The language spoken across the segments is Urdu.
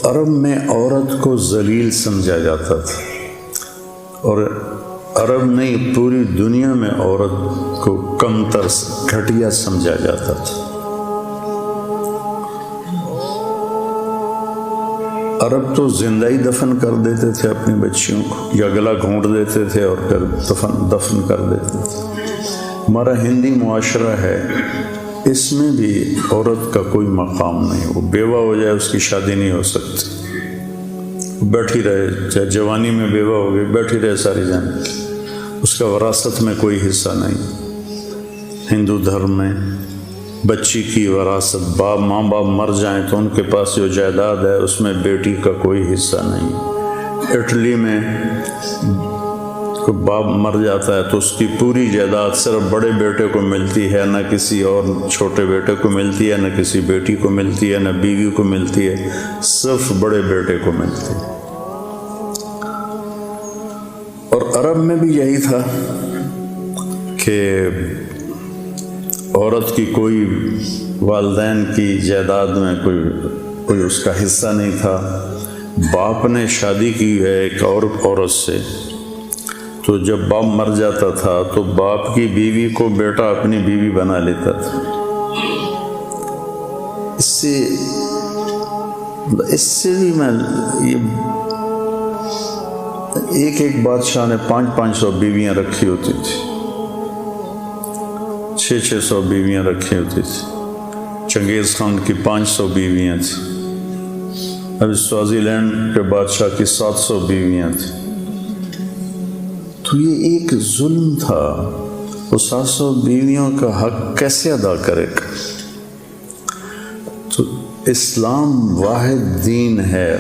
عرب میں عورت کو ذلیل سمجھا جاتا تھا، اور عرب نہیں پوری دنیا میں عورت کو کمتر گھٹیا سمجھا جاتا تھا۔ عرب تو زندہ ہی دفن کر دیتے تھے اپنی بچیوں کو، یا گلا گھونٹ دیتے تھے اور پھر دفن کر دیتے تھے۔ ہمارا ہندی معاشرہ ہے، اس میں بھی عورت کا کوئی مقام نہیں، وہ بیوہ ہو جائے اس کی شادی نہیں ہو سکتی، بیٹھی رہے، چاہے جوانی میں بیوہ ہو گئی بیٹھی رہے ساری زندگی، اس کا وراثت میں کوئی حصہ نہیں۔ ہندو دھرم میں بچی کی وراثت، ماں باپ مر جائیں تو ان کے پاس جو جائیداد ہے اس میں بیٹی کا کوئی حصہ نہیں۔ اٹلی میں باپ مر جاتا ہے تو اس کی پوری جائیداد صرف بڑے بیٹے کو ملتی ہے، نہ کسی اور چھوٹے بیٹے کو ملتی ہے، نہ کسی بیٹی کو ملتی ہے، نہ بیوی کو ملتی ہے، صرف بڑے بیٹے کو ملتی ہے۔ اور عرب میں بھی یہی تھا کہ عورت کی کوئی والدین کی جائیداد میں کوئی اس کا حصہ نہیں تھا۔ باپ نے شادی کی ہے ایک اور عورت سے، تو جب باپ مر جاتا تھا تو باپ کی بیوی کو بیٹا اپنی بیوی بنا لیتا تھا۔ اس سے بھی میں ایک بادشاہ نے 500 بیویاں رکھی ہوتی تھی، 600 بیویاں رکھی ہوتی تھی۔ چنگیز خان کی 500 بیویاں تھیں، اب سوازی لینڈ کے بادشاہ کی 700 بیویاں تھیں۔ تو یہ ایک ظلم تھا، وہ 700 بیویوں کا حق کیسے ادا کرے گا؟ تو اسلام واحد دین ہے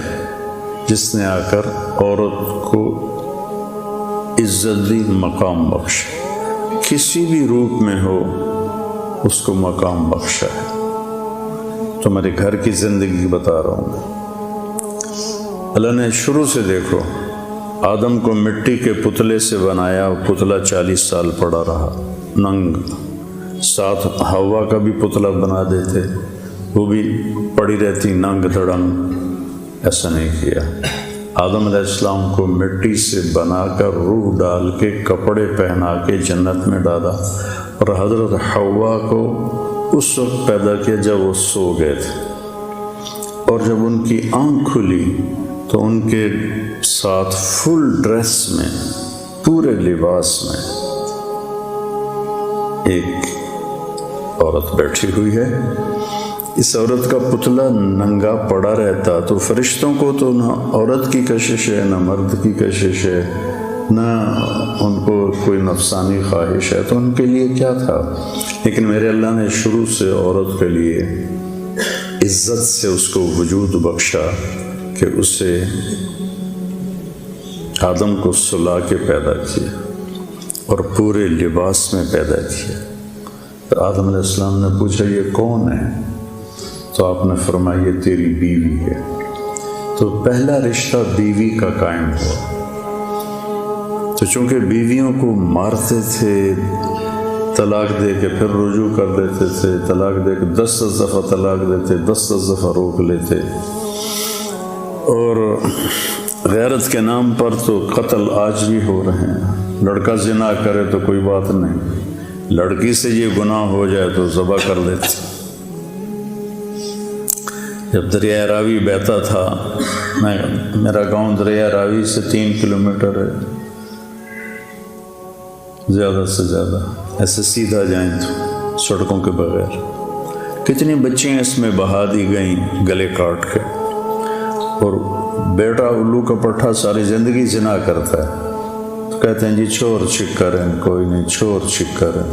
جس نے آ کر عورت کو عزت دی، مقام بخشا، کسی بھی روپ میں ہو اس کو مقام بخشا ہے۔ تو میرے گھر کی زندگی بتا رہا ہوں میں، اللہ نے شروع سے دیکھو آدم کو مٹی کے پتلے سے بنایا، وہ پتلا 40 سال پڑا رہا ننگ، ساتھ ہوا کا بھی پتلا بنا دیتے، وہ بھی پڑی رہتی ننگ دھڑنگ، ایسا نہیں کیا۔ آدم علیہ السلام کو مٹی سے بنا کر روح ڈال کے کپڑے پہنا کے جنت میں ڈالا، اور حضرت حوا کو اس وقت پیدا کیا جب وہ سو گئے تھے، اور جب ان کی آنکھ کھلی تو ان کے ساتھ فل ڈریس میں، پورے لباس میں ایک عورت بیٹھی ہوئی ہے۔ اس عورت کا پتلا ننگا پڑا رہتا تو فرشتوں کو تو نہ عورت کی کشش ہے، نہ مرد کی کشش ہے، نہ ان کو کوئی نفسانی خواہش ہے، تو ان کے لیے کیا تھا؟ لیکن میرے اللہ نے شروع سے عورت کے لیے عزت سے اس کو وجود بخشا کہ اسے آدم کو سلا کے پیدا کیا اور پورے لباس میں پیدا کیا۔ تو آدم علیہ السلام نے پوچھا یہ کون ہے؟ تو آپ نے فرمایا یہ تیری بیوی ہے۔ تو پہلا رشتہ بیوی کا قائم ہوا۔ تو چونکہ بیویوں کو مارتے تھے، طلاق دے کے پھر رجوع کر دیتے تھے، طلاق دے کے 10 دفعہ طلاق دیتے، 10 دفعہ روک لیتے، اور غیرت کے نام پر تو قتل آج بھی ہو رہے ہیں۔ لڑکا زنا کرے تو کوئی بات نہیں، لڑکی سے یہ گناہ ہو جائے تو ذبح کر دیتے۔ جب دریائے راوی بہتا تھا، میرا گاؤں دریائے راوی سے 3 کلومیٹر ہے، زیادہ سے زیادہ، ایسے سیدھا جائیں تو سڑکوں کے بغیر، کتنی بچیاں اس میں بہا دی گئیں گلے کاٹ کے، اور بیٹا الو کا پٹھا ساری زندگی زنا کرتا ہے، تو کہتے ہیں جی چھوڑ چھک کریں، کوئی نہیں چھوڑ چھک کریں۔